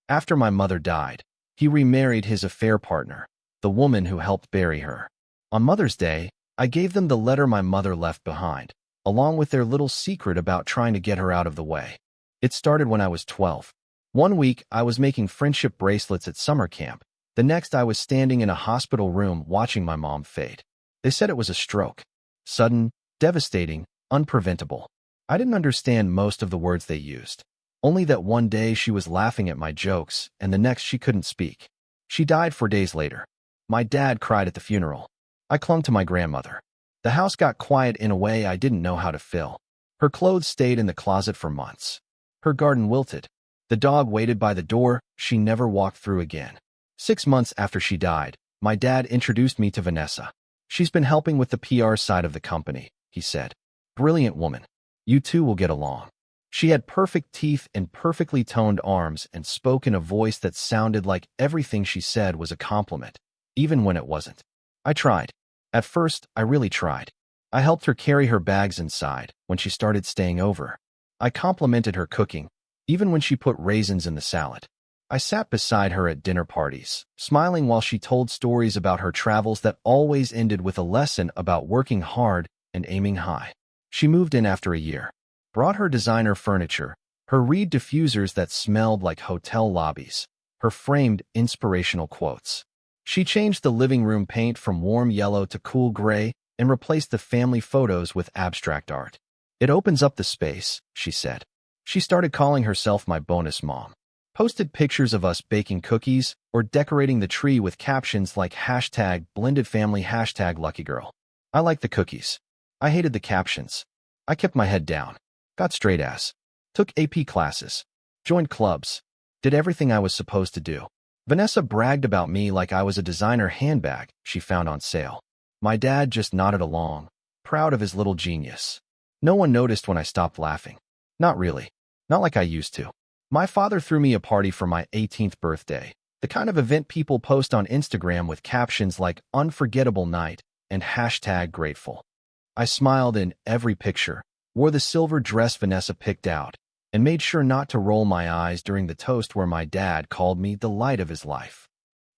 After my mother died, he remarried his affair partner, the woman who helped bury her. On Mother's Day, I gave them the letter my mother left behind, along with their little secret about trying to get her out of the way. It started when I was 12. One week, I was making friendship bracelets at summer camp. The next, I was standing in a hospital room watching my mom fade. They said it was a stroke. Sudden, devastating, unpreventable. I didn't understand most of the words they used. Only that one day she was laughing at my jokes, and the next she couldn't speak. She died 4 days later. My dad cried at the funeral. I clung to my grandmother. The house got quiet in a way I didn't know how to fill. Her clothes stayed in the closet for months. Her garden wilted. The dog waited by the door. She never walked through again. 6 months after she died, my dad introduced me to Vanessa. She's been helping with the PR side of the company, he said. Brilliant woman. You two will get along. She had perfect teeth and perfectly toned arms and spoke in a voice that sounded like everything she said was a compliment, even when it wasn't. I tried. At first, I really tried. I helped her carry her bags inside when she started staying over. I complimented her cooking, even when she put raisins in the salad. I sat beside her at dinner parties, smiling while she told stories about her travels that always ended with a lesson about working hard and aiming high. She moved in after a year, brought her designer furniture, her reed diffusers that smelled like hotel lobbies, her framed inspirational quotes. She changed the living room paint from warm yellow to cool gray and replaced the family photos with abstract art. It opens up the space, she said. She started calling herself my bonus mom. Posted pictures of us baking cookies or decorating the tree with captions like #blended family #luckygirl. I liked the cookies. I hated the captions. I kept my head down. Got straight A's. Took AP classes. Joined clubs. Did everything I was supposed to do. Vanessa bragged about me like I was a designer handbag she found on sale. My dad just nodded along, proud of his little genius. No one noticed when I stopped laughing. Not really. Not like I used to. My father threw me a party for my 18th birthday, the kind of event people post on Instagram with captions like unforgettable night and #grateful. I smiled in every picture, wore the silver dress Vanessa picked out, and made sure not to roll my eyes during the toast where my dad called me the light of his life.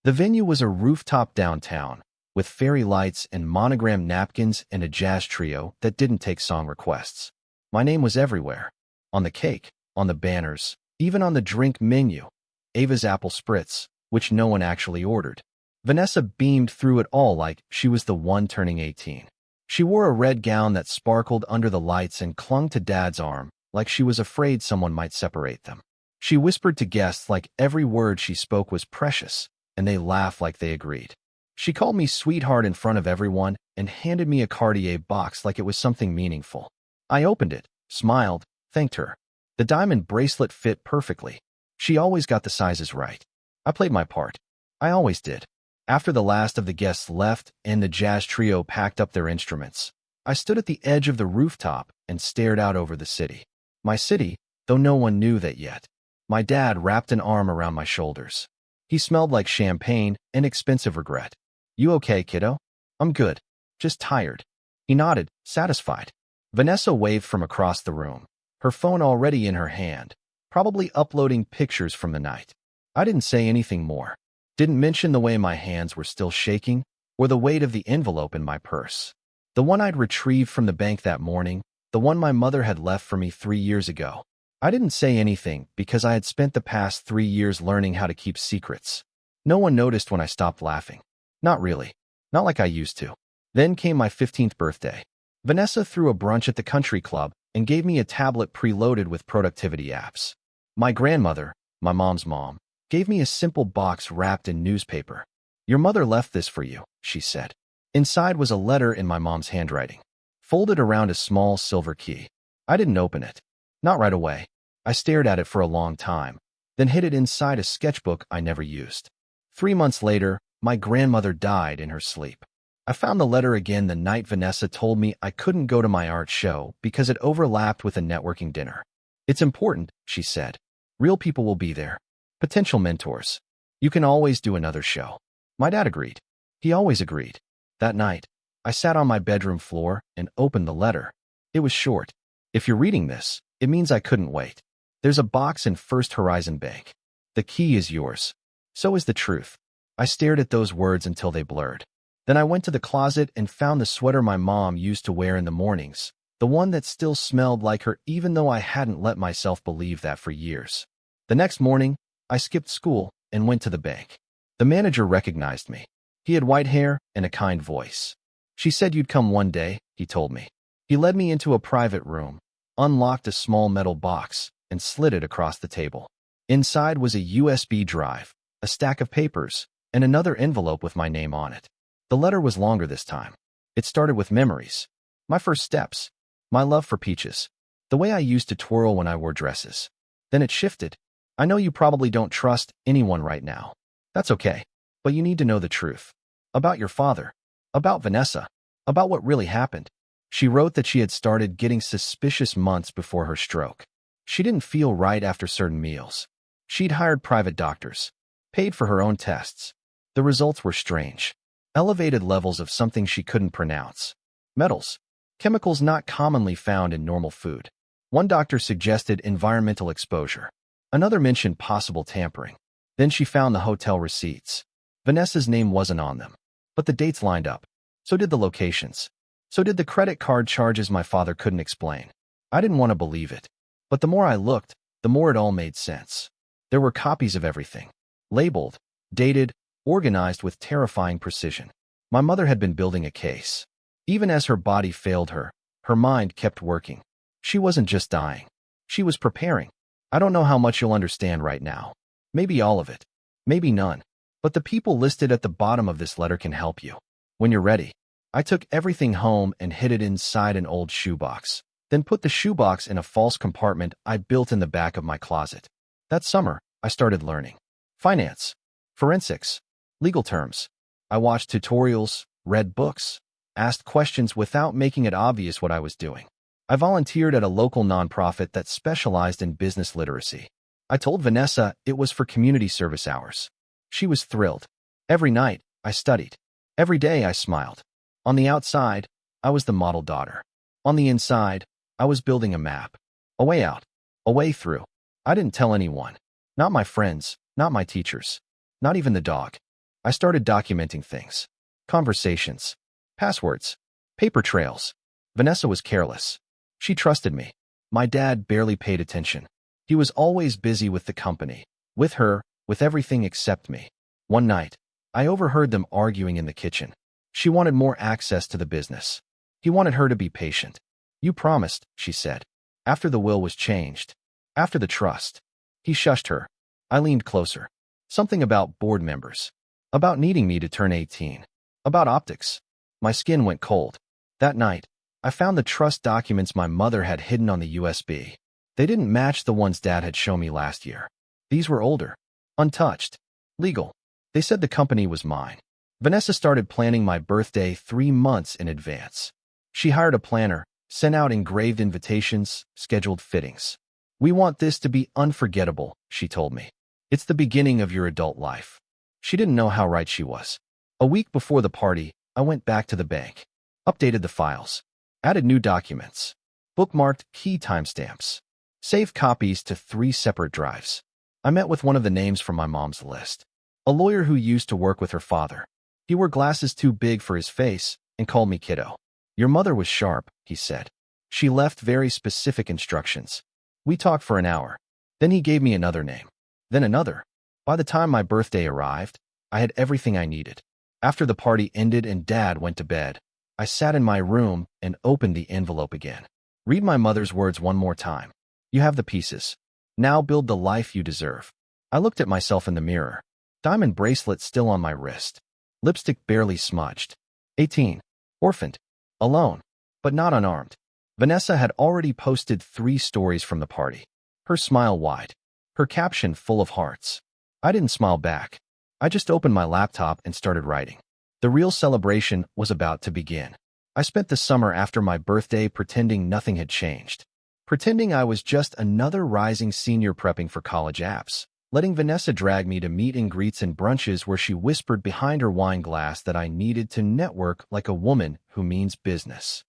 The venue was a rooftop downtown, with fairy lights and monogrammed napkins and a jazz trio that didn't take song requests. My name was everywhere. On the cake, on the banners, even on the drink menu. Ava's apple spritz, which no one actually ordered. Vanessa beamed through it all like she was the one turning 18. She wore a red gown that sparkled under the lights and clung to Dad's arm, like she was afraid someone might separate them. She whispered to guests like every word she spoke was precious, and they laughed like they agreed. She called me sweetheart in front of everyone and handed me a Cartier box like it was something meaningful. I opened it, smiled, thanked her. The diamond bracelet fit perfectly. She always got the sizes right. I played my part. I always did. After the last of the guests left and the jazz trio packed up their instruments, I stood at the edge of the rooftop and stared out over the city. My city, though no one knew that yet. My dad wrapped an arm around my shoulders. He smelled like champagne and expensive regret. You okay, kiddo? I'm good. Just tired. He nodded, satisfied. Vanessa waved from across the room, her phone already in her hand, probably uploading pictures from the night. I didn't say anything more. Didn't mention the way my hands were still shaking or the weight of the envelope in my purse. The one I'd retrieved from the bank that morning, the one my mother had left for me 3 years ago. I didn't say anything because I had spent the past 3 years learning how to keep secrets. No one noticed when I stopped laughing. Not really. Not like I used to. Then came my 15th birthday. Vanessa threw a brunch at the country club and gave me a tablet preloaded with productivity apps. My grandmother, my mom's mom, gave me a simple box wrapped in newspaper. Your mother left this for you, she said. Inside was a letter in my mom's handwriting, folded around a small silver key. I didn't open it. Not right away. I stared at it for a long time, then hid it inside a sketchbook I never used. 3 months later, my grandmother died in her sleep. I found the letter again the night Vanessa told me I couldn't go to my art show because it overlapped with a networking dinner. It's important, she said. Real people will be there. Potential mentors. You can always do another show. My dad agreed. He always agreed. That night, I sat on my bedroom floor and opened the letter. It was short. If you're reading this, it means I couldn't wait. There's a box in First Horizon Bank. The key is yours. So is the truth. I stared at those words until they blurred. Then I went to the closet and found the sweater my mom used to wear in the mornings, the one that still smelled like her even though I hadn't let myself believe that for years. The next morning, I skipped school and went to the bank. The manager recognized me. He had white hair and a kind voice. She said you'd come one day, he told me. He led me into a private room, unlocked a small metal box, and slid it across the table. Inside was a USB drive, a stack of papers, and another envelope with my name on it. The letter was longer this time. It started with memories. My first steps. My love for peaches. The way I used to twirl when I wore dresses. Then it shifted. I know you probably don't trust anyone right now. That's okay. But you need to know the truth. About your father. About Vanessa. About what really happened. She wrote that she had started getting suspicious months before her stroke. She didn't feel right after certain meals. She'd hired private doctors. Paid for her own tests. The results were strange. Elevated levels of something she couldn't pronounce. Metals. Chemicals not commonly found in normal food. One doctor suggested environmental exposure. Another mentioned possible tampering. Then she found the hotel receipts. Vanessa's name wasn't on them. But the dates lined up. So did the locations. So did the credit card charges my father couldn't explain. I didn't want to believe it. But the more I looked, the more it all made sense. There were copies of everything. Labeled, dated, organized with terrifying precision. My mother had been building a case. Even as her body failed her, her mind kept working. She wasn't just dying. She was preparing. I don't know how much you'll understand right now. Maybe all of it. Maybe none. But the people listed at the bottom of this letter can help you. When you're ready. I took everything home and hid it inside an old shoebox. Then put the shoebox in a false compartment I built in the back of my closet. That summer, I started learning. Finance. Forensics. Legal terms. I watched tutorials, read books, asked questions without making it obvious what I was doing. I volunteered at a local nonprofit that specialized in business literacy. I told Vanessa it was for community service hours. She was thrilled. Every night, I studied. Every day, I smiled. On the outside, I was the model daughter. On the inside, I was building a map. A way out. A way through. I didn't tell anyone. Not my friends, not my teachers. Not even the dog. I started documenting things. Conversations. Passwords. Paper trails. Vanessa was careless. She trusted me. My dad barely paid attention. He was always busy with the company. With her, with everything except me. One night, I overheard them arguing in the kitchen. She wanted more access to the business. He wanted her to be patient. You promised, she said. After the will was changed. After the trust. He shushed her. I leaned closer. Something about board members. About needing me to turn 18. About optics. My skin went cold. That night, I found the trust documents my mother had hidden on the USB. They didn't match the ones Dad had shown me last year. These were older. Untouched. Legal. They said the company was mine. Vanessa started planning my birthday 3 months in advance. She hired a planner, sent out engraved invitations, scheduled fittings. We want this to be unforgettable, she told me. It's the beginning of your adult life. She didn't know how right she was. A week before the party, I went back to the bank. Updated the files. Added new documents. Bookmarked key timestamps. Saved copies to 3 separate drives. I met with one of the names from my mom's list. A lawyer who used to work with her father. He wore glasses too big for his face and called me kiddo. Your mother was sharp, he said. She left very specific instructions. We talked for an hour. Then he gave me another name. Then another. By the time my birthday arrived, I had everything I needed. After the party ended and Dad went to bed, I sat in my room and opened the envelope again. Read my mother's words one more time. You have the pieces. Now build the life you deserve. I looked at myself in the mirror. Diamond bracelet still on my wrist. Lipstick barely smudged. 18. Orphaned. Alone. But not unarmed. Vanessa had already posted 3 stories from the party. Her smile wide. Her caption full of hearts. I didn't smile back. I just opened my laptop and started writing. The real celebration was about to begin. I spent the summer after my birthday pretending nothing had changed. Pretending I was just another rising senior prepping for college apps. Letting Vanessa drag me to meet and greets and brunches where she whispered behind her wine glass that I needed to network like a woman who means business.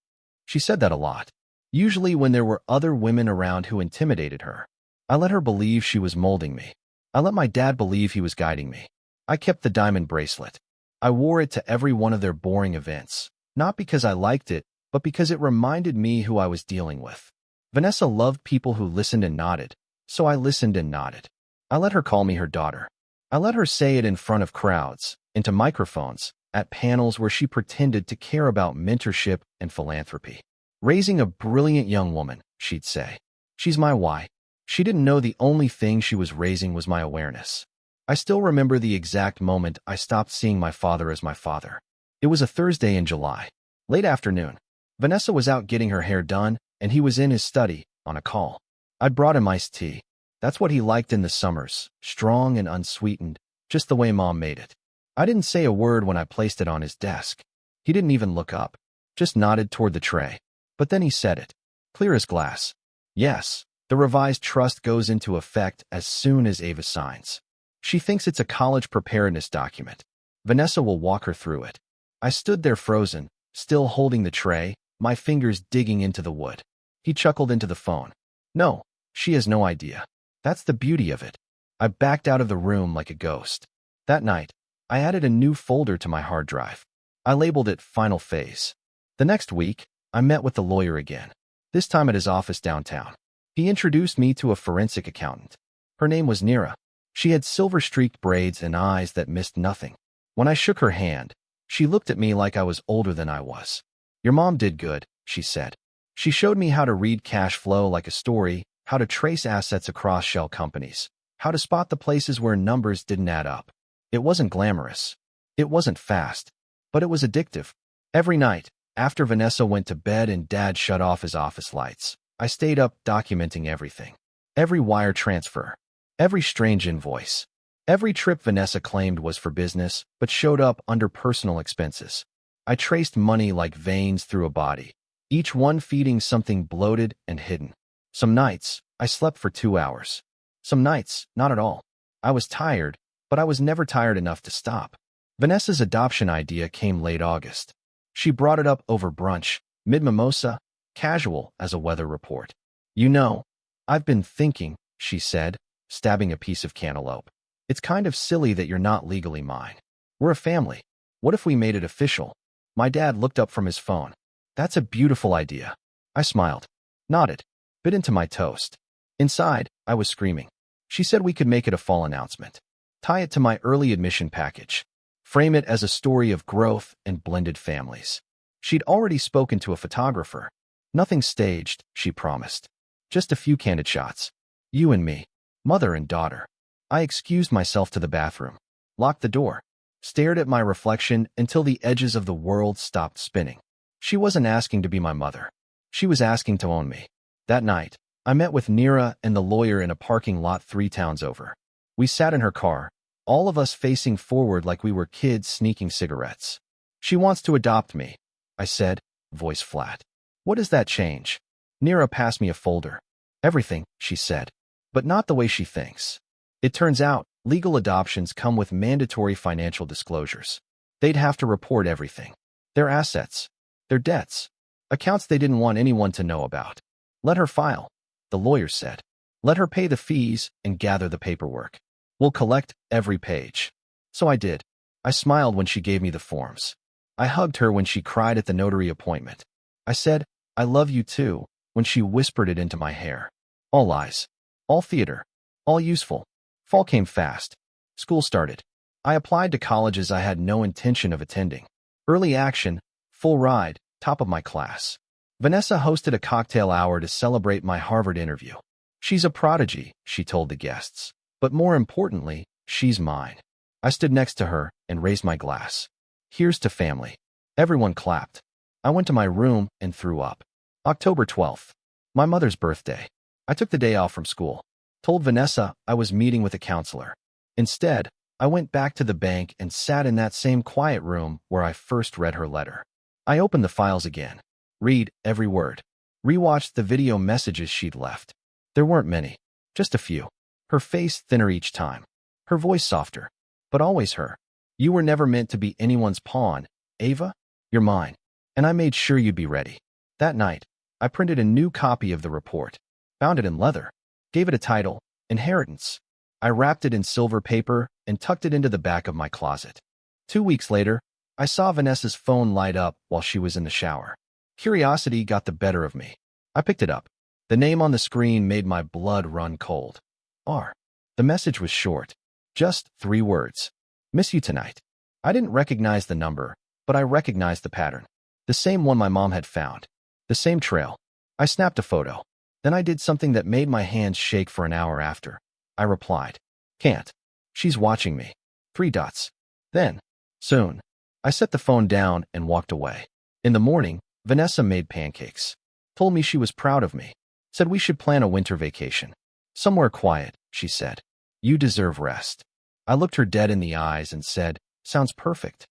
She said that a lot. Usually when there were other women around who intimidated her. I let her believe she was molding me. I let my dad believe he was guiding me. I kept the diamond bracelet. I wore it to every one of their boring events, not because I liked it, but because it reminded me who I was dealing with. Vanessa loved people who listened and nodded, so I listened and nodded. I let her call me her daughter. I let her say it in front of crowds, into microphones, at panels where she pretended to care about mentorship and philanthropy. Raising a brilliant young woman, she'd say. She's my why. She didn't know the only thing she was raising was my awareness. I still remember the exact moment I stopped seeing my father as my father. It was a Thursday in July. Late afternoon. Vanessa was out getting her hair done, and he was in his study, on a call. I'd brought him iced tea. That's what he liked in the summers, strong and unsweetened, just the way Mom made it. I didn't say a word when I placed it on his desk. He didn't even look up, just nodded toward the tray. But then he said it, clear as glass. Yes, the revised trust goes into effect as soon as Ava signs. She thinks it's a college preparedness document. Vanessa will walk her through it. I stood there frozen, still holding the tray, my fingers digging into the wood. He chuckled into the phone. No, she has no idea. That's the beauty of it. I backed out of the room like a ghost. That night, I added a new folder to my hard drive. I labeled it Final Phase. The next week, I met with the lawyer again, this time at his office downtown. He introduced me to a forensic accountant. Her name was Nira. She had silver-streaked braids and eyes that missed nothing. When I shook her hand, she looked at me like I was older than I was. Your mom did good, she said. She showed me how to read cash flow like a story, how to trace assets across shell companies, how to spot the places where numbers didn't add up. It wasn't glamorous. It wasn't fast. But it was addictive. Every night, after Vanessa went to bed and Dad shut off his office lights, I stayed up documenting everything. Every wire transfer. Every strange invoice. Every trip Vanessa claimed was for business, but showed up under personal expenses. I traced money like veins through a body, each one feeding something bloated and hidden. Some nights, I slept for 2 hours. Some nights, not at all. I was tired, but I was never tired enough to stop. Vanessa's adoption idea came late August. She brought it up over brunch, mid-mimosa, casual as a weather report. You know, I've been thinking, she said, stabbing a piece of cantaloupe. It's kind of silly that you're not legally mine. We're a family. What if we made it official? My dad looked up from his phone. That's a beautiful idea. I smiled, nodded, bit into my toast. Inside, I was screaming. She said we could make it a fall announcement. Tie it to my early admission package. Frame it as a story of growth and blended families. She'd already spoken to a photographer. Nothing staged, she promised. Just a few candid shots. You and me, mother and daughter. I excused myself to the bathroom, locked the door, stared at my reflection until the edges of the world stopped spinning. She wasn't asking to be my mother. She was asking to own me. That night, I met with Nira and the lawyer in a parking lot 3 towns over. We sat in her car, all of us facing forward like we were kids sneaking cigarettes. She wants to adopt me, I said, voice flat. What does that change? Nira passed me a folder. Everything, she said, but not the way she thinks. It turns out, legal adoptions come with mandatory financial disclosures. They'd have to report everything. Their assets, their debts, accounts they didn't want anyone to know about. Let her file, the lawyer said. Let her pay the fees and gather the paperwork. We'll collect every page. So I did. I smiled when she gave me the forms. I hugged her when she cried at the notary appointment. I said, I love you too, when she whispered it into my hair. All lies. All theater. All useful. Fall came fast. School started. I applied to colleges I had no intention of attending. Early action, full ride, top of my class. Vanessa hosted a cocktail hour to celebrate my Harvard interview. She's a prodigy, she told the guests. But more importantly, she's mine. I stood next to her and raised my glass. Here's to family. Everyone clapped. I went to my room and threw up. October 12th. My mother's birthday. I took the day off from school. Told Vanessa I was meeting with a counselor. Instead, I went back to the bank and sat in that same quiet room where I first read her letter. I opened the files again. Read every word. Rewatched the video messages she'd left. There weren't many. Just a few. Her face thinner each time. Her voice softer. But always her. You were never meant to be anyone's pawn, Ava. You're mine. And I made sure you'd be ready. That night, I printed a new copy of the report. Bound it in leather. Gave it a title, Inheritance. I wrapped it in silver paper and tucked it into the back of my closet. 2 weeks later, I saw Vanessa's phone light up while she was in the shower. Curiosity got the better of me. I picked it up. The name on the screen made my blood run cold. R. The message was short. Just 3 words. Miss you tonight. I didn't recognize the number, but I recognized the pattern. The same one my mom had found. The same trail. I snapped a photo. Then I did something that made my hands shake for an hour after. I replied, "Can't. She's watching me." 3 dots. Then, soon. I set the phone down and walked away. In the morning, Vanessa made pancakes. Told me she was proud of me. Said we should plan a winter vacation. Somewhere quiet, she said. You deserve rest. I looked her dead in the eyes and said, "Sounds perfect."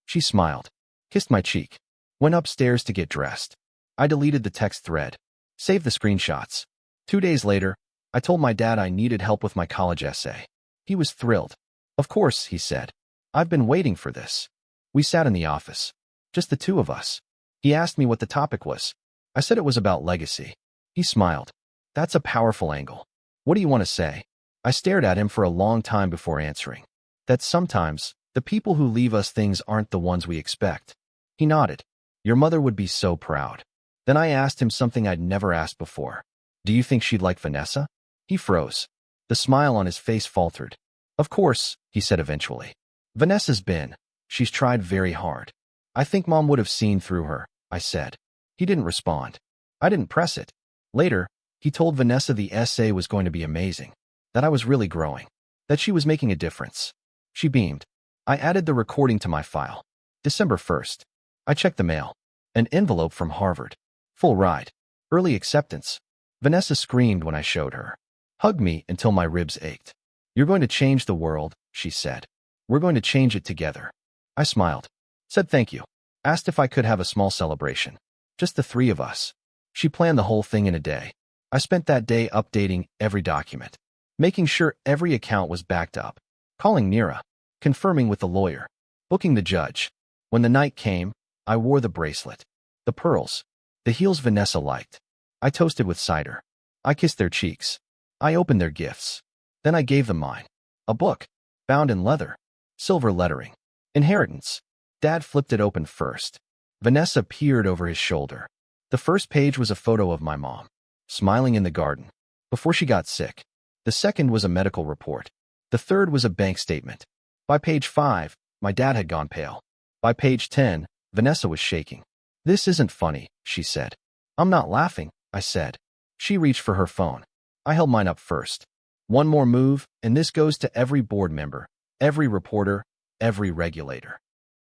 She smiled, kissed my cheek, went upstairs to get dressed. I deleted the text thread, saved the screenshots. 2 days later, I told my dad I needed help with my college essay. He was thrilled. "Of course," he said. "I've been waiting for this." We sat in the office, just the 2 of us. He asked me what the topic was. I said it was about legacy. He smiled. "That's a powerful angle. What do you want to say?" I stared at him for a long time before answering. That sometimes, the people who leave us things aren't the ones we expect. He nodded. "Your mother would be so proud." Then I asked him something I'd never asked before. "Do you think she'd like Vanessa?" He froze. The smile on his face faltered. "Of course," he said eventually. "Vanessa's been. She's tried very hard. I think Mom would have seen through her," I said. He didn't respond. I didn't press it. Later, he told Vanessa the essay was going to be amazing, that I was really growing, that she was making a difference. She beamed. I added the recording to my file. December 1st. I checked the mail. An envelope from Harvard. Full ride. Early acceptance. Vanessa screamed when I showed her. Hugged me until my ribs ached. "You're going to change the world," she said. "We're going to change it together." I smiled. Said thank you. Asked if I could have a small celebration. Just the 3 of us. She planned the whole thing in a day. I spent that day updating every document, making sure every account was backed up, calling Nira, confirming with the lawyer, booking the judge. When the night came, I wore the bracelet, the pearls, the heels Vanessa liked. I toasted with cider. I kissed their cheeks. I opened their gifts. Then I gave them mine. A book, bound in leather, silver lettering. Inheritance. Dad flipped it open first. Vanessa peered over his shoulder. The first page was a photo of my mom, smiling in the garden, before she got sick. The second was a medical report. The third was a bank statement. By page 5, my dad had gone pale. By page 10, Vanessa was shaking. "This isn't funny," she said. "I'm not laughing," I said. She reached for her phone. I held mine up first. "One more move, and this goes to every board member, every reporter, every regulator."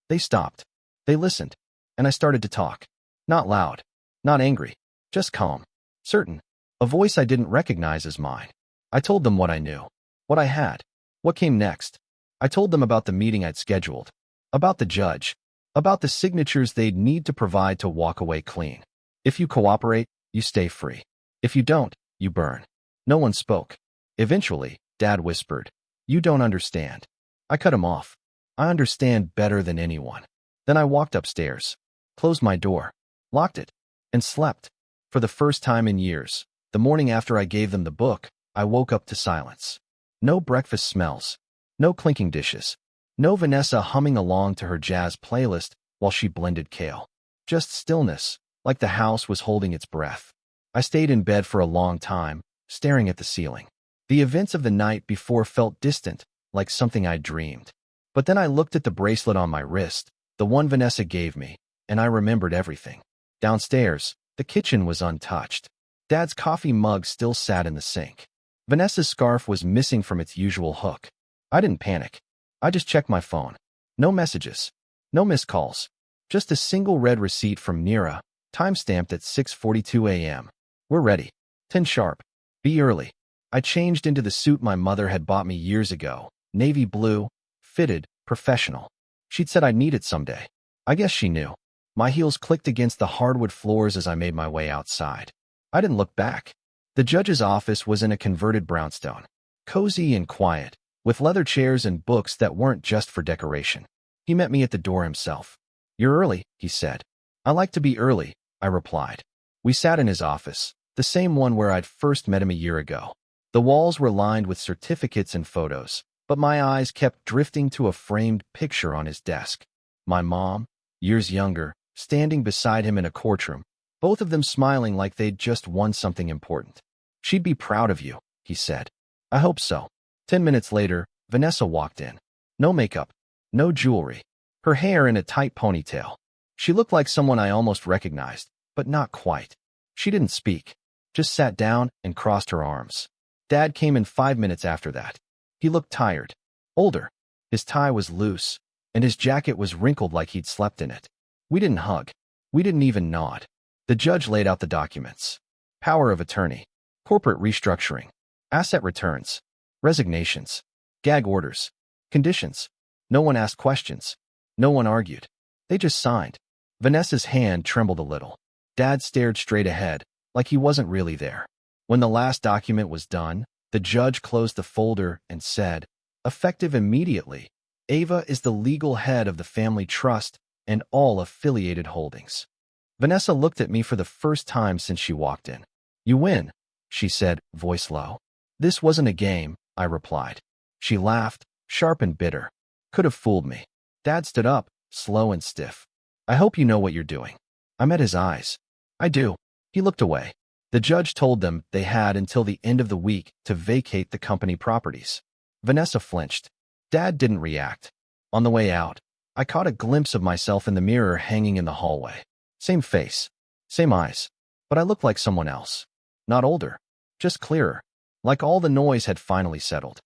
They stopped. They listened. And I started to talk. Not loud. Not angry. Just calm. Certain. A voice I didn't recognize as mine. I told them what I knew. What I had. What came next. I told them about the meeting I'd scheduled. About the judge. About the signatures they'd need to provide to walk away clean. If you cooperate, you stay free. If you don't, you burn. No one spoke. Eventually, Dad whispered, "You don't understand." I cut him off. "I understand better than anyone." Then I walked upstairs, closed my door, locked it, and slept. For the first time in years, the morning after I gave them the book, I woke up to silence. No breakfast smells. No clinking dishes. No Vanessa humming along to her jazz playlist while she blended kale. Just stillness, like the house was holding its breath. I stayed in bed for a long time, staring at the ceiling. The events of the night before felt distant, like something I'd dreamed. But then I looked at the bracelet on my wrist, the one Vanessa gave me, and I remembered everything. Downstairs, the kitchen was untouched. Dad's coffee mug still sat in the sink. Vanessa's scarf was missing from its usual hook. I didn't panic. I just checked my phone. No messages. No missed calls. Just a single red receipt from Nira, time-stamped at 6:42 a.m. "We're ready. 10 sharp. Be early." I changed into the suit my mother had bought me years ago, navy blue, fitted, professional. She'd said I'd need it someday. I guess she knew. My heels clicked against the hardwood floors as I made my way outside. I didn't look back. The judge's office was in a converted brownstone. Cozy and quiet, with leather chairs and books that weren't just for decoration. He met me at the door himself. "You're early," he said. "I like to be early," I replied. We sat in his office, the same one where I'd first met him a year ago. The walls were lined with certificates and photos, but my eyes kept drifting to a framed picture on his desk. My mom, years younger, standing beside him in a courtroom, both of them smiling like they'd just won something important. "She'd be proud of you," he said. "I hope so." 10 minutes later, Vanessa walked in. No makeup, no jewelry, her hair in a tight ponytail. She looked like someone I almost recognized, but not quite. She didn't speak, just sat down and crossed her arms. Dad came in 5 minutes after that. He looked tired, older. His tie was loose, and his jacket was wrinkled like he'd slept in it. We didn't hug. We didn't even nod. The judge laid out the documents. Power of attorney, corporate restructuring, asset returns, resignations, gag orders, conditions. No one asked questions. No one argued. They just signed. Vanessa's hand trembled a little. Dad stared straight ahead, like he wasn't really there. When the last document was done, the judge closed the folder and said, "Effective immediately, Ava is the legal head of the family trust and all affiliated holdings." Vanessa looked at me for the first time since she walked in. "You win," she said, voice low. "This wasn't a game," I replied. She laughed, sharp and bitter. "Could have fooled me." Dad stood up, slow and stiff. "I hope you know what you're doing." I met his eyes. "I do." He looked away. The judge told them they had until the end of the week to vacate the company properties. Vanessa flinched. Dad didn't react. On the way out, I caught a glimpse of myself in the mirror hanging in the hallway. Same face, same eyes, but I looked like someone else. Not older, just clearer, like all the noise had finally settled.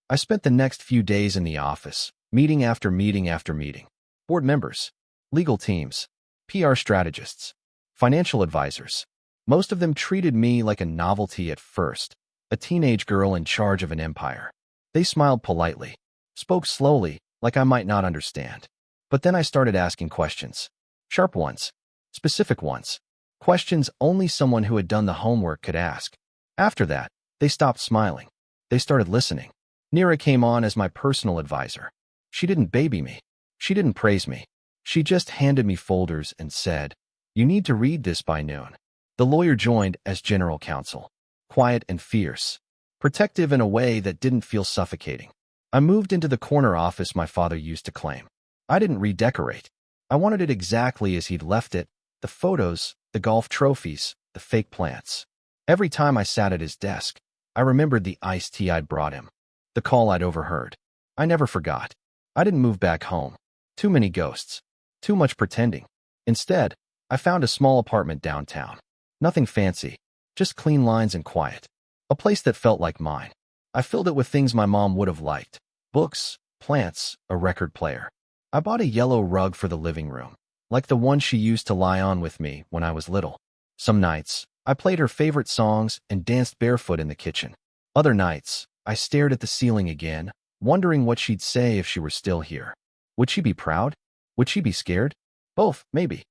I spent the next few days in the office, meeting after meeting after meeting. Board members, legal teams, PR strategists, financial advisors. Most of them treated me like a novelty at first, a teenage girl in charge of an empire. They smiled politely, spoke slowly, like I might not understand. But then I started asking questions. Sharp ones, specific ones, questions only someone who had done the homework could ask. After that, they stopped smiling. They started listening. Nira came on as my personal advisor. She didn't baby me. She didn't praise me. She just handed me folders and said, "You need to read this by noon." The lawyer joined as general counsel, quiet and fierce, protective in a way that didn't feel suffocating. I moved into the corner office my father used to claim. I didn't redecorate. I wanted it exactly as he'd left it, the photos, the golf trophies, the fake plants. Every time I sat at his desk, I remembered the iced tea I'd brought him, the call I'd overheard. I never forgot. I didn't move back home. Too many ghosts. Too much pretending. Instead, I found a small apartment downtown. Nothing fancy, just clean lines and quiet. A place that felt like mine. I filled it with things my mom would have liked. Books, plants, a record player. I bought a yellow rug for the living room, like the one she used to lie on with me when I was little. Some nights, I played her favorite songs and danced barefoot in the kitchen. Other nights, I stared at the ceiling again, wondering what she'd say if she were still here. Would she be proud? Would she be scared? Both, maybe.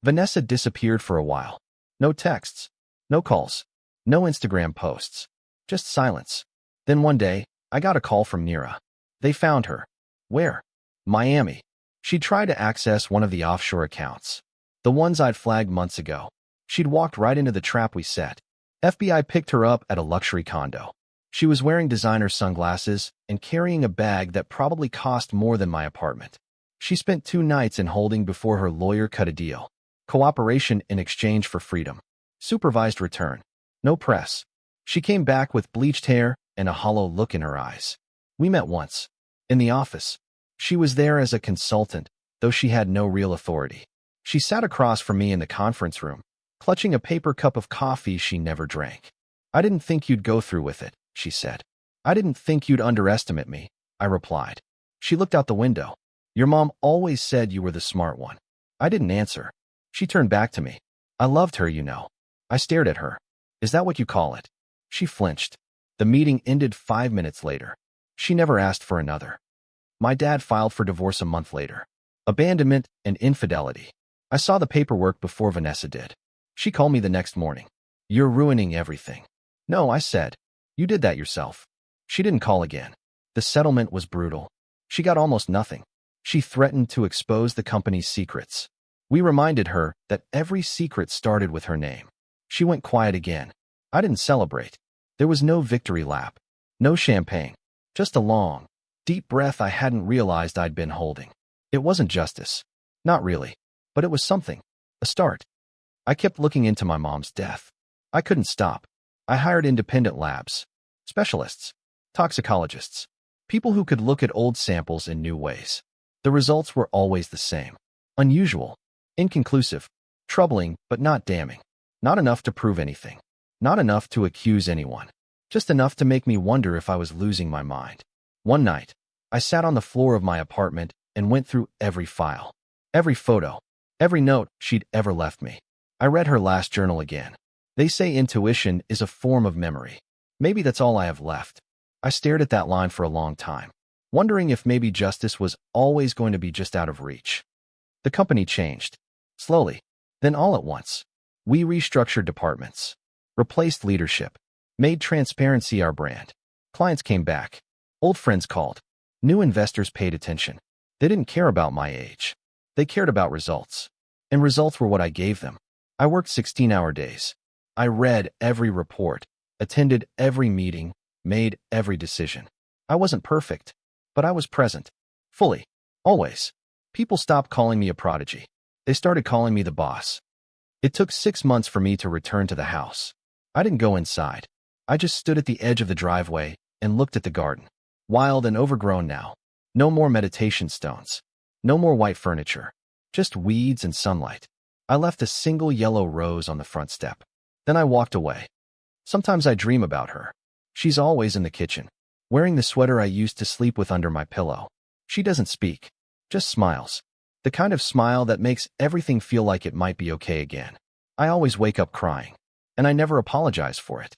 Vanessa disappeared for a while. No texts, no calls, no Instagram posts, just silence. Then one day, I got a call from Nira. They found her. Where? Miami. She'd tried to access one of the offshore accounts, the ones I'd flagged months ago. She'd walked right into the trap we set. FBI picked her up at a luxury condo. She was wearing designer sunglasses and carrying a bag that probably cost more than my apartment. She spent 2 nights in holding before her lawyer cut a deal. Cooperation in exchange for freedom. Supervised return. No press. She came back with bleached hair and a hollow look in her eyes. We met once. In the office. She was there as a consultant, though she had no real authority. She sat across from me in the conference room, clutching a paper cup of coffee she never drank. "I didn't think you'd go through with it," she said. "I didn't think you'd underestimate me," I replied. She looked out the window. "Your mom always said you were the smart one." I didn't answer. She turned back to me. "I loved her, you know." I stared at her. "Is that what you call it?" She flinched. The meeting ended 5 minutes later. She never asked for another. My dad filed for divorce a month later. Abandonment and infidelity. I saw the paperwork before Vanessa did. She called me the next morning. "You're ruining everything." "No," I said. "You did that yourself." She didn't call again. The settlement was brutal. She got almost nothing. She threatened to expose the company's secrets. We reminded her that every secret started with her name. She went quiet again. I didn't celebrate. There was no victory lap, no champagne, just a long, deep breath I hadn't realized I'd been holding. It wasn't justice. Not really. But it was something. A start. I kept looking into my mom's death. I couldn't stop. I hired independent labs, specialists, toxicologists, people who could look at old samples in new ways. The results were always the same. Unusual, inconclusive, troubling, but not damning. Not enough to prove anything. Not enough to accuse anyone. Just enough to make me wonder if I was losing my mind. One night, I sat on the floor of my apartment and went through every file, every photo, every note she'd ever left me. I read her last journal again. They say intuition is a form of memory. Maybe that's all I have left. I stared at that line for a long time, wondering if maybe justice was always going to be just out of reach. The company changed. Slowly. Then all at once. We restructured departments, replaced leadership, made transparency our brand. Clients came back. Old friends called. New investors paid attention. They didn't care about my age. They cared about results. And results were what I gave them. I worked 16-hour days. I read every report, attended every meeting, made every decision. I wasn't perfect, but I was present. Fully. Always. People stopped calling me a prodigy. They started calling me the boss. It took 6 months for me to return to the house. I didn't go inside. I just stood at the edge of the driveway and looked at the garden. Wild and overgrown now. No more meditation stones. No more white furniture. Just weeds and sunlight. I left a single yellow rose on the front step. Then I walked away. Sometimes I dream about her. She's always in the kitchen, wearing the sweater I used to sleep with under my pillow. She doesn't speak, just smiles. The kind of smile that makes everything feel like it might be okay again. I always wake up crying, and I never apologize for it.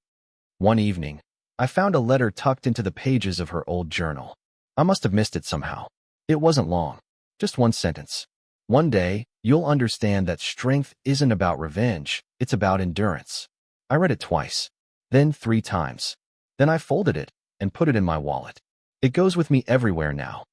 One evening, I found a letter tucked into the pages of her old journal. I must have missed it somehow. It wasn't long, just one sentence. One day, you'll understand that strength isn't about revenge, it's about endurance. I read it twice, then 3 times. Then I folded it and put it in my wallet. It goes with me everywhere now.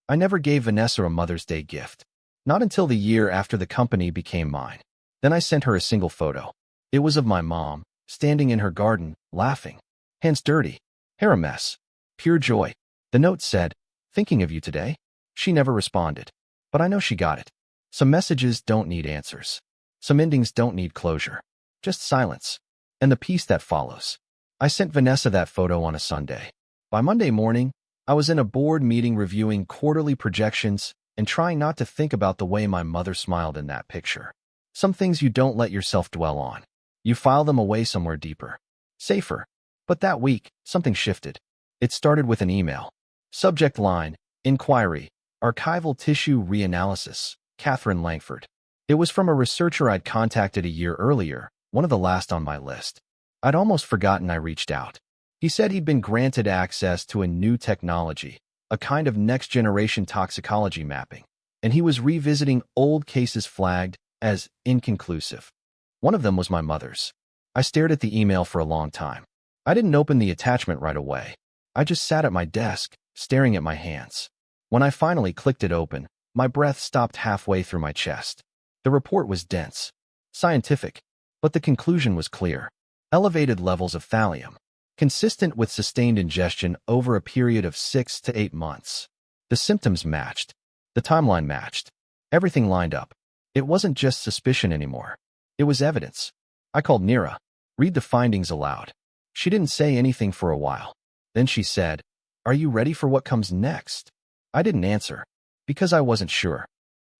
I never gave Vanessa a Mother's Day gift. Not until the year after the company became mine. Then I sent her a single photo. It was of my mom, standing in her garden, laughing. Hands dirty, hair a mess. Pure joy. The note said, "Thinking of you today." She never responded. But I know she got it. Some messages don't need answers. Some endings don't need closure. Just silence. And the peace that follows. I sent Vanessa that photo on a Sunday. By Monday morning, I was in a board meeting reviewing quarterly projections and trying not to think about the way my mother smiled in that picture. Some things you don't let yourself dwell on. You file them away somewhere deeper. Safer. But that week, something shifted. It started with an email. Subject line, inquiry, archival tissue reanalysis, Catherine Langford. It was from a researcher I'd contacted a year earlier, one of the last on my list. I'd almost forgotten I reached out. He said he'd been granted access to a new technology, a kind of next-generation toxicology mapping, and he was revisiting old cases flagged as inconclusive. One of them was my mother's. I stared at the email for a long time. I didn't open the attachment right away. I just sat at my desk, staring at my hands. When I finally clicked it open, my breath stopped halfway through my chest. The report was dense, scientific, but the conclusion was clear. Elevated levels of thallium, consistent with sustained ingestion over a period of 6 to 8 months. The symptoms matched. The timeline matched. Everything lined up. It wasn't just suspicion anymore. It was evidence. I called Nira. Read the findings aloud. She didn't say anything for a while. Then she said, "Are you ready for what comes next?" I didn't answer, because I wasn't sure.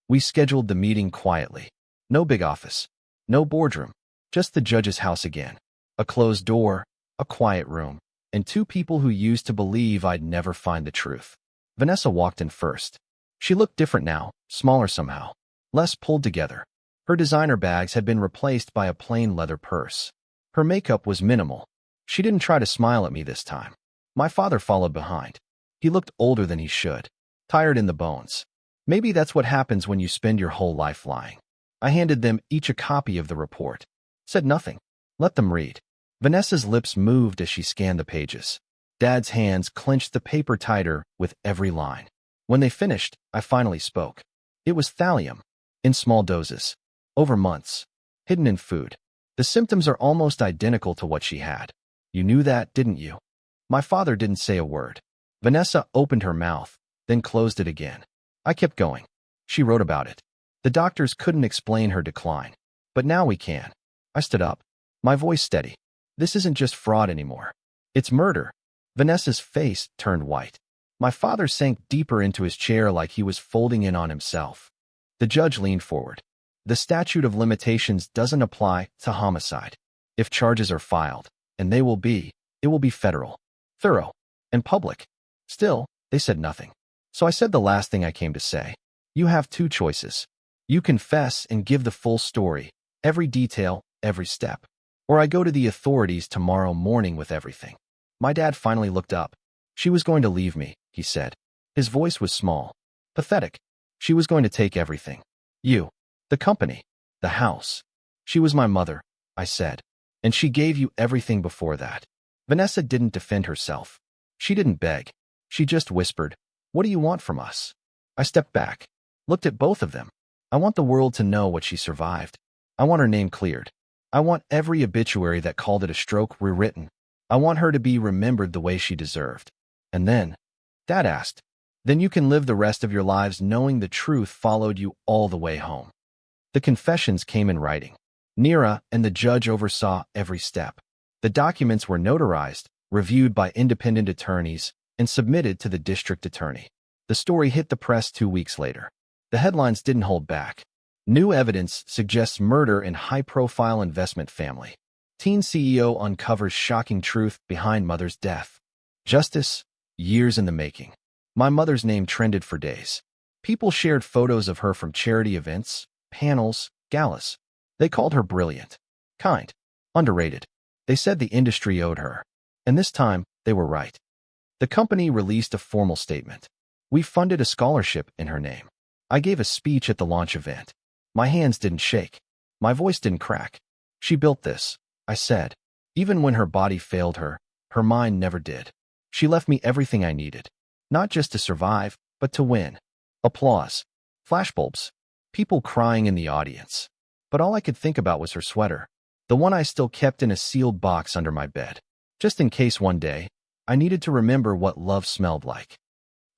We scheduled the meeting quietly. No big office. No boardroom. Just the judge's house again. A closed door, a quiet room, and 2 people who used to believe I'd never find the truth. Vanessa walked in first. She looked different now, smaller somehow, less pulled together. Her designer bags had been replaced by a plain leather purse. Her makeup was minimal. She didn't try to smile at me this time. My father followed behind. He looked older than he should, tired in the bones. Maybe that's what happens when you spend your whole life lying. I handed them each a copy of the report. Said nothing. Let them read. Vanessa's lips moved as she scanned the pages. Dad's hands clenched the paper tighter with every line. When they finished, I finally spoke. It was thallium, in small doses, over months, hidden in food. The symptoms are almost identical to what she had. You knew that, didn't you? My father didn't say a word. Vanessa opened her mouth, then closed it again. I kept going. She wrote about it. The doctors couldn't explain her decline. But now we can. I stood up, my voice steady. This isn't just fraud anymore. It's murder. Vanessa's face turned white. My father sank deeper into his chair like he was folding in on himself. The judge leaned forward. The statute of limitations doesn't apply to homicide. If charges are filed, and it will be federal, thorough, and public. Still, they said nothing. So I said the last thing I came to say. You have two choices. You confess and give the full story, every detail, every step. Or I go to the authorities tomorrow morning with everything. My dad finally looked up. She was going to leave me, he said. His voice was small, pathetic. She was going to take everything. You, the company, the house. She was my mother, I said. And she gave you everything before that. Vanessa didn't defend herself. She didn't beg. She just whispered, "What do you want from us?" I stepped back, looked at both of them. I want the world to know what she survived. I want her name cleared. I want every obituary that called it a stroke rewritten. I want her to be remembered the way she deserved. And then, Dad asked, then you can live the rest of your lives knowing the truth followed you all the way home. The confessions came in writing. Neera and the judge oversaw every step. The documents were notarized, reviewed by independent attorneys, and submitted to the district attorney. The story hit the press 2 weeks later. The headlines didn't hold back. New evidence suggests murder in high-profile investment family. Teen CEO uncovers shocking truth behind mother's death. Justice, years in the making. My mother's name trended for days. People shared photos of her from charity events, panels, galas. They called her brilliant, kind, underrated. They said the industry owed her. And this time, they were right. The company released a formal statement. We funded a scholarship in her name. I gave a speech at the launch event. My hands didn't shake. My voice didn't crack. She built this, I said. Even when her body failed her, her mind never did. She left me everything I needed. Not just to survive, but to win. Applause. Flashbulbs. People crying in the audience. But all I could think about was her sweater. The one I still kept in a sealed box under my bed. Just in case one day, I needed to remember what love smelled like.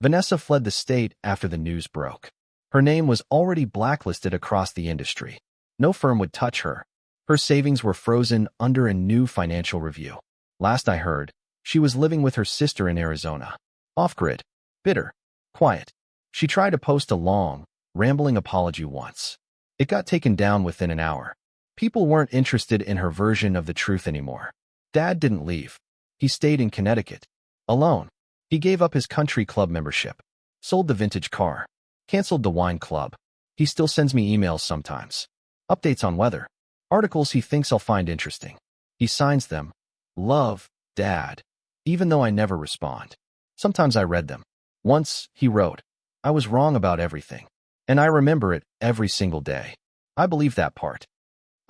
Vanessa fled the state after the news broke. Her name was already blacklisted across the industry. No firm would touch her. Her savings were frozen under a new financial review. Last I heard, she was living with her sister in Arizona. Off-grid. Bitter. Quiet. She tried to post a long, rambling apology once. It got taken down within an hour. People weren't interested in her version of the truth anymore. Dad didn't leave. He stayed in Connecticut. Alone. He gave up his country club membership. Sold the vintage car. Canceled the wine club. He still sends me emails sometimes. Updates on weather. Articles he thinks I'll find interesting. He signs them. Love, Dad. Even though I never respond. Sometimes I read them. Once, he wrote, I was wrong about everything. And I remember it every single day. I believe that part.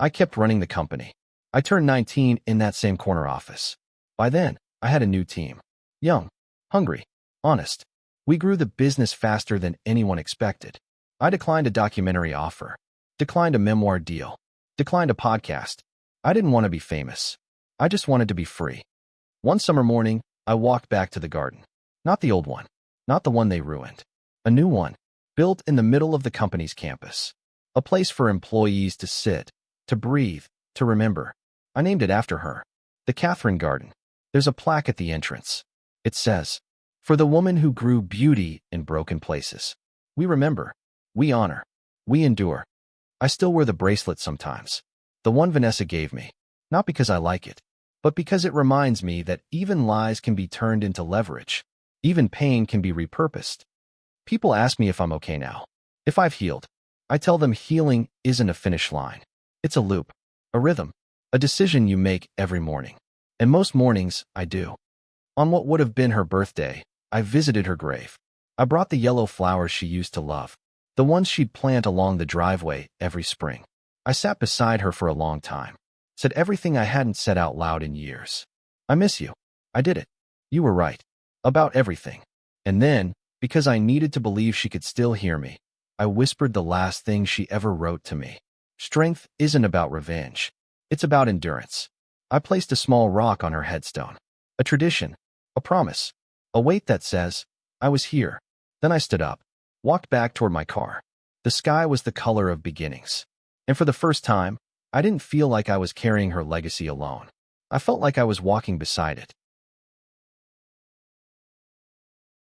I kept running the company. I turned 19 in that same corner office. By then, I had a new team. Young, hungry, honest. We grew the business faster than anyone expected. I declined a documentary offer. Declined a memoir deal. Declined a podcast. I didn't want to be famous. I just wanted to be free. One summer morning, I walked back to the garden. Not the old one. Not the one they ruined. A new one. Built in the middle of the company's campus. A place for employees to sit, to breathe, to remember. I named it after her. The Catherine Garden. There's a plaque at the entrance. It says, for the woman who grew beauty in broken places. We remember. We honor. We endure. I still wear the bracelet sometimes. The one Vanessa gave me. Not because I like it, but because it reminds me that even lies can be turned into leverage. Even pain can be repurposed. People ask me if I'm okay now. If I've healed. I tell them healing isn't a finish line. It's a loop. A rhythm. A decision you make every morning. And most mornings, I do. On what would have been her birthday, I visited her grave. I brought the yellow flowers she used to love. The ones she'd plant along the driveway every spring. I sat beside her for a long time. Said everything I hadn't said out loud in years. I miss you. I did it. You were right. About everything. And then, because I needed to believe she could still hear me, I whispered the last thing she ever wrote to me. Strength isn't about revenge. It's about endurance. I placed a small rock on her headstone. A tradition, a promise, a weight that says, I was here. Then I stood up, walked back toward my car. The sky was the color of beginnings. And for the first time, I didn't feel like I was carrying her legacy alone. I felt like I was walking beside it.